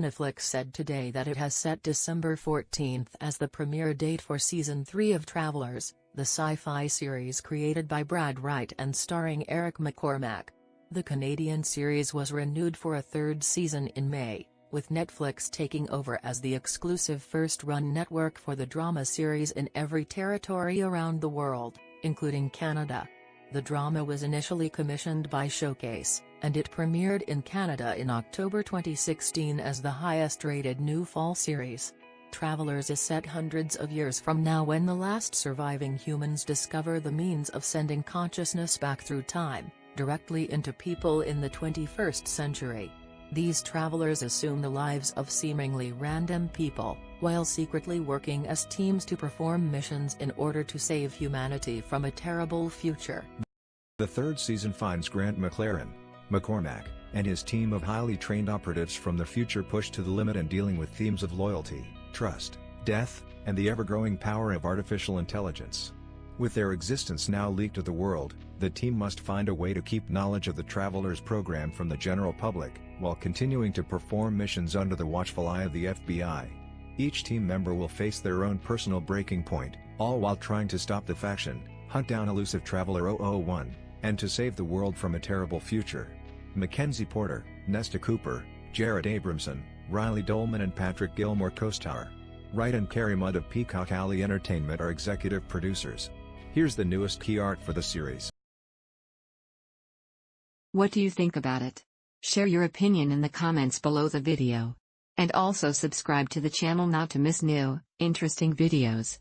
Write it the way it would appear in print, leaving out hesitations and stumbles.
Neflix said today that it has set December 14 as the premiere date for Season 3 of Travelers, the sci-fi series created by Brad Wright and starring Erik McCormack. The Canadian series was renewed for a third season in May, with Neflix taking over as the exclusive first-run network for the drama series in every territory around the world, including Canada. The drama was initially commissioned by Showcase, and it premiered in Canada in October 2016 as the highest-rated new fall series. Travelers is set hundreds of years from now when the last surviving humans discover the means of sending consciousness back through time, directly into people in the 21st century. These travelers assume the lives of seemingly random people, while secretly working as teams to perform missions in order to save humanity from a terrible future. The third season finds Grant MacLaren, and his team of highly trained operatives from the future pushed to the limit and dealing with themes of loyalty, trust, death, and the ever-growing power of artificial intelligence. With their existence now leaked to the world, the team must find a way to keep knowledge of the Travelers program from the general public, while continuing to perform missions under the watchful eye of the FBI. Each team member will face their own personal breaking point, all while trying to stop the faction, hunt down elusive Traveler 001, and to save the world from a terrible future. MacKenzie Porter, Nesta Cooper, Jared Abrahamson, Reilly Dolman and Patrick Gilmore co-star. Wright and Carrie of Peacock Alley Entertainment are executive producers. Here's the newest key art for the series. What do you think about it? Share your opinion in the comments below the video. And also subscribe to the channel not to miss new, interesting videos.